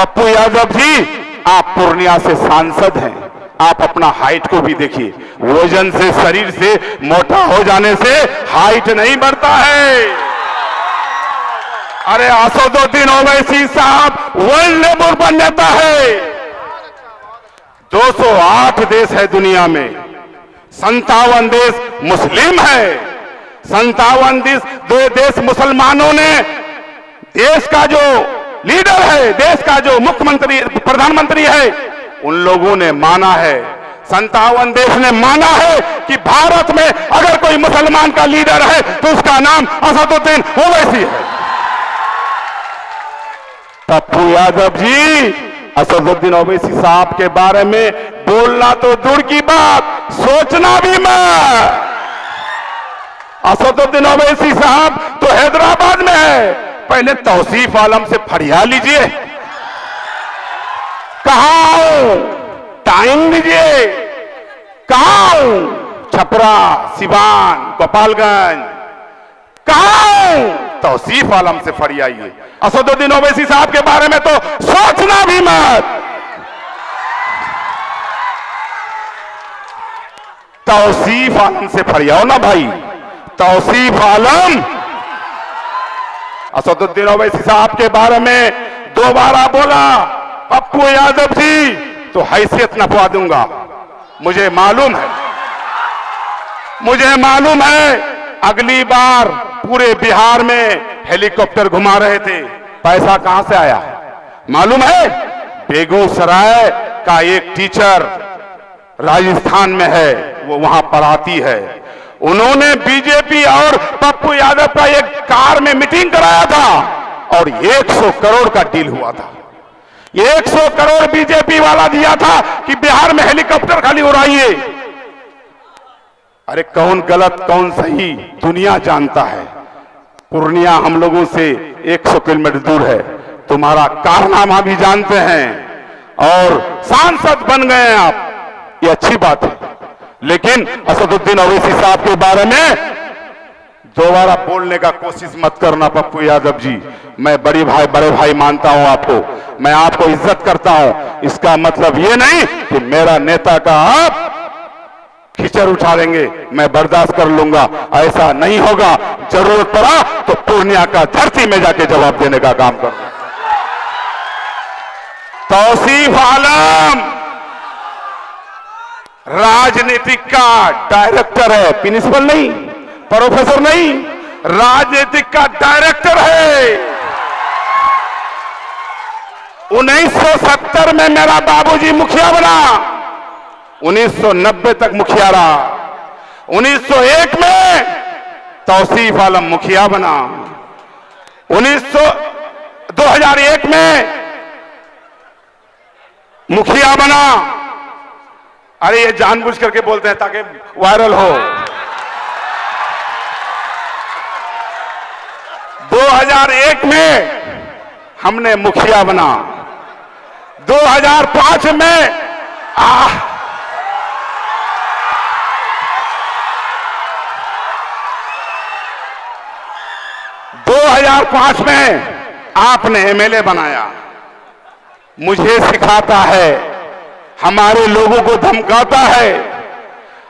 पप्पू यादव जी, आप पूर्णिया से सांसद हैं, आप अपना हाइट को भी देखिए। वजन से, शरीर से मोटा हो जाने से हाइट नहीं बढ़ता है। अरे असदुद्दीन ओवैसी साहब वर्ल्ड लेवल बन जाता है। 208 देश है दुनिया में, 57 देश मुस्लिम है, 57 देश मुसलमानों ने देश का जो लीडर है, देश का जो मुख्यमंत्री प्रधानमंत्री है, उन लोगों ने माना है, 57 देश ने माना है कि भारत में अगर कोई मुसलमान का लीडर है तो उसका नाम असदुद्दीन ओवैसी है। पप्पू यादव जी, असदुद्दीन ओवैसी साहब के बारे में बोलना तो दूर की बात, सोचना भी मत। असदुद्दीन ओवैसी साहब तो हैदराबाद में है, पहले तौसीफ आलम से फरियाद लीजिए, कहां हूं, टाइम दीजिए, कहां हूं, छपरा, सिवान, गोपालगंज, कहां हूं, तौसीफ आलम से फरियाइए। असदुद्दीन ओवैसी साहब के बारे में तो सोचना भी मत। तौसीफ आलम से फरियाओ ना भाई, तौसीफ आलम। असदुद्दीन ओवैसी साहब के बारे में दोबारा बोला पप्पू यादव जी तो हैसियत नपवा दूंगा। मुझे मालूम है अगली बार पूरे बिहार में हेलीकॉप्टर घुमा रहे थे, पैसा कहां से आया मालूम है? बेगूसराय का एक टीचर राजस्थान में है, वो वहां पढ़ाती है, उन्होंने बीजेपी और पप्पू यादव का एक कार में मीटिंग कराया था और 100 करोड़ का डील हुआ था। 100 करोड़ बीजेपी वाला दिया था कि बिहार में हेलीकॉप्टर खाली उड़ाइए। अरे कौन गलत कौन सही दुनिया जानता है। पूर्णिया हम लोगों से 100 किलोमीटर दूर है, तुम्हारा कारनामा भी जानते हैं और सांसद बन गए हैं आप, ये अच्छी बात है। लेकिन असदुद्दीन ओवैसी साहब के बारे में दोबारा बोलने का कोशिश मत करना पप्पू यादव जी। मैं बड़े भाई मानता हूं आपको, मैं आपको इज्जत करता हूं, इसका मतलब ये नहीं कि मेरा नेता का आप खिचड़ उठा लेंगे, मैं बर्दाश्त कर लूंगा, ऐसा नहीं होगा। जरूरत पड़ा तो पूर्णिया का धरती में जाके जवाब देने का काम करूंगा। तौसीफ आलम राजनीतिक का डायरेक्टर है, प्रिंसिपल नहीं, प्रोफेसर नहीं, राजनीतिक का डायरेक्टर है। 1970 में मेरा बाबूजी मुखिया बना, 1990 तक मुखिया रहा, 1901 में तौसीफ आलम मुखिया बना, 2001 में मुखिया बना। अरे ये जानबूझ करके बोलते हैं ताकि वायरल हो। 2001 में हमने मुखिया बना, 2005 में 2005 में आपने एमएलए बनाया। मुझे सिखाता है, हमारे लोगों को धमकाता है,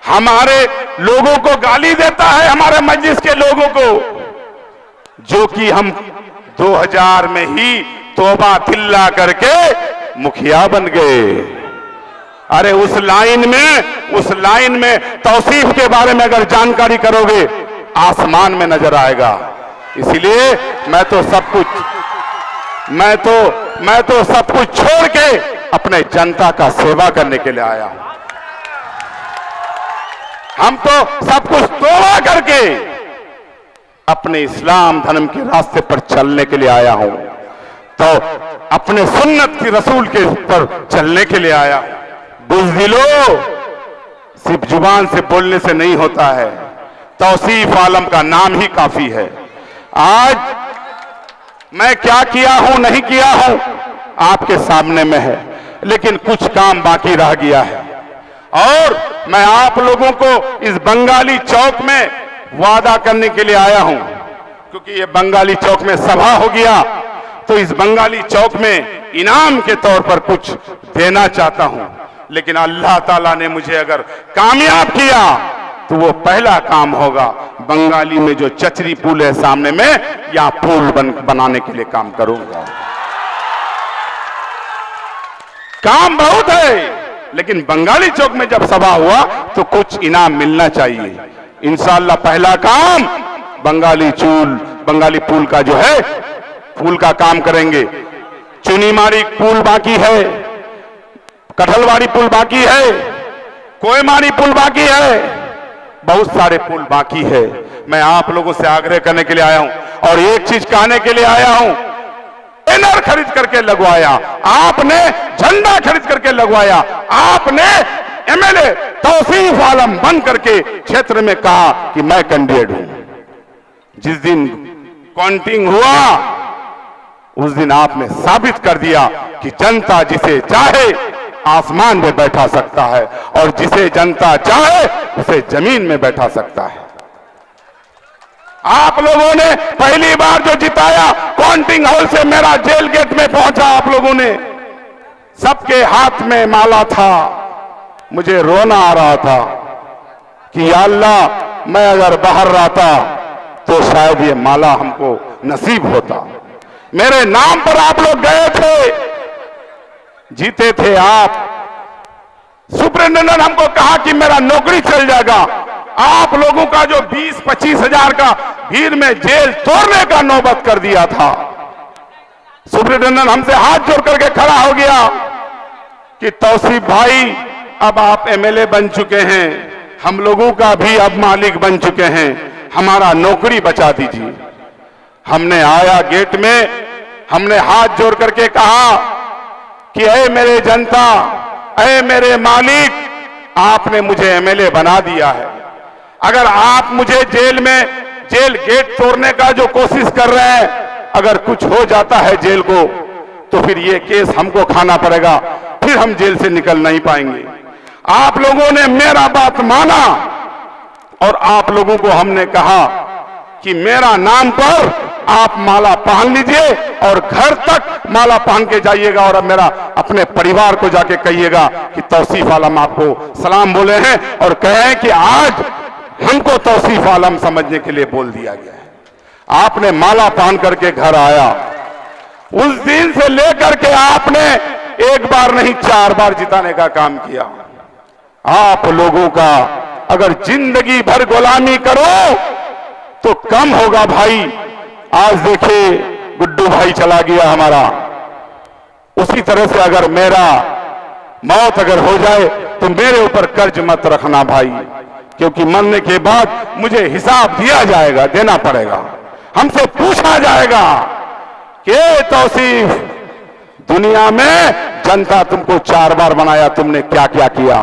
हमारे लोगों को गाली देता है, हमारे मजलिस के लोगों को, जो कि हम 2000 में ही तौबा तिल्ला करके मुखिया बन गए। अरे उस लाइन में तौसीफ के बारे में अगर जानकारी करोगे आसमान में नजर आएगा। इसलिए मैं तो सब कुछ छोड़ के अपने जनता का सेवा करने के लिए आया हूं। हम तो सब कुछ तोड़ा करके अपने इस्लाम धर्म के रास्ते पर चलने के लिए आया हूं, तो अपने सुन्नत की रसूल के पर चलने के लिए आया। बुज़दिलो सिर्फ जुबान से बोलने से नहीं होता है, तौसीफ आलम का नाम ही काफी है। आज मैं क्या किया हूं नहीं किया हूं आपके सामने में है, लेकिन कुछ काम बाकी रह गया है और मैं आप लोगों को इस बंगाली चौक में वादा करने के लिए आया हूं, क्योंकि ये बंगाली चौक में सभा हो गया तो इस बंगाली चौक में इनाम के तौर पर कुछ देना चाहता हूं। लेकिन अल्लाह ताला ने मुझे अगर कामयाब किया तो वो पहला काम होगा, बंगाली में जो चचरी पुल है सामने में, यहां पुल बनाने के लिए काम करूंगा। काम बहुत है, लेकिन बंगाली चौक में जब सभा हुआ तो कुछ इनाम मिलना चाहिए। इंशाअल्लाह पहला काम बंगाली पुल का जो है, पुल का काम करेंगे। चुनीमारी पुल बाकी है, कठलवाड़ी पुल बाकी है, कोयमारी पुल बाकी है, बहुत सारे पुल बाकी है। मैं आप लोगों से आग्रह करने के लिए आया हूं और एक चीज कहने के लिए आया हूं, बैनर खरीद करके लगवाया आपने, झंडा खरीद करके लगवाया आपने, एमएलए तौसीफ आलम बन करके क्षेत्र में कहा कि मैं कैंडिडेट हूं। जिस दिन काउंटिंग हुआ उस दिन आपने साबित कर दिया कि जनता जिसे चाहे आसमान में बैठा सकता है और जिसे जनता चाहे उसे जमीन में बैठा सकता है। आप लोगों ने पहली बार जो जिताया, काउंटिंग हॉल से मेरा जेल गेट में पहुंचा आप लोगों ने, सबके हाथ में माला था, मुझे रोना आ रहा था कि या अल्लाह मैं अगर बाहर रहता तो शायद ये माला हमको नसीब होता। मेरे नाम पर आप लोग गए थे, जीते थे आप। सुप्रिंटेंडेंट हमको कहा कि मेरा नौकरी चल जाएगा। आप लोगों का जो 20-25 हजार का भीड़ में जेल तोड़ने का नौबत कर दिया था, सुप्रिंटेंडेंट हमसे हाथ जोड़ करके खड़ा हो गया कि तौसीफ भाई अब आप एमएलए बन चुके हैं, हम लोगों का भी अब मालिक बन चुके हैं, हमारा नौकरी बचा दीजिए। हमने आया गेट में, हमने हाथ जोड़ करके कहा कि ऐ मेरे जनता, ऐ मेरे मालिक, आपने मुझे एमएलए बना दिया है। अगर आप मुझे जेल गेट तोड़ने का जो कोशिश कर रहे हैं, अगर कुछ हो जाता है जेल को तो फिर ये केस हमको खाना पड़ेगा, फिर हम जेल से निकल नहीं पाएंगे। आप लोगों ने मेरा बात माना और आप लोगों को हमने कहा कि मेरा नाम पर आप माला पहन लीजिए और घर तक माला पहन के जाइएगा और अब मेरा अपने परिवार को जाके कहिएगा कि तौसीफ आलम आपको सलाम बोले हैं और कहें कि आज हमको तौसीफ आलम समझने के लिए बोल दिया गया है। आपने माला पहन करके घर आया, उस दिन से लेकर के आपने एक बार नहीं 4 बार जिताने का काम किया। आप लोगों का अगर जिंदगी भर गुलामी करो तो कम होगा भाई। आज देखिए गुड्डू भाई चला गया हमारा, उसी तरह से अगर मेरा मौत अगर हो जाए तो मेरे ऊपर कर्ज मत रखना भाई, क्योंकि मरने के बाद मुझे हिसाब दिया जाएगा, देना पड़ेगा। हमसे पूछा जाएगा कि तौसीफ, दुनिया में जनता तुमको 4 बार बनाया, तुमने क्या क्या किया।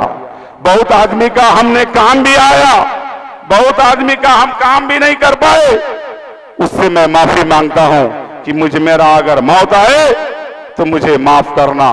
बहुत आदमी का हमने काम भी आया, बहुत आदमी का हम काम भी नहीं कर पाए। उससे मैं माफी मांगता हूं कि मेरा अगर मौत आए तो मुझे माफ करना।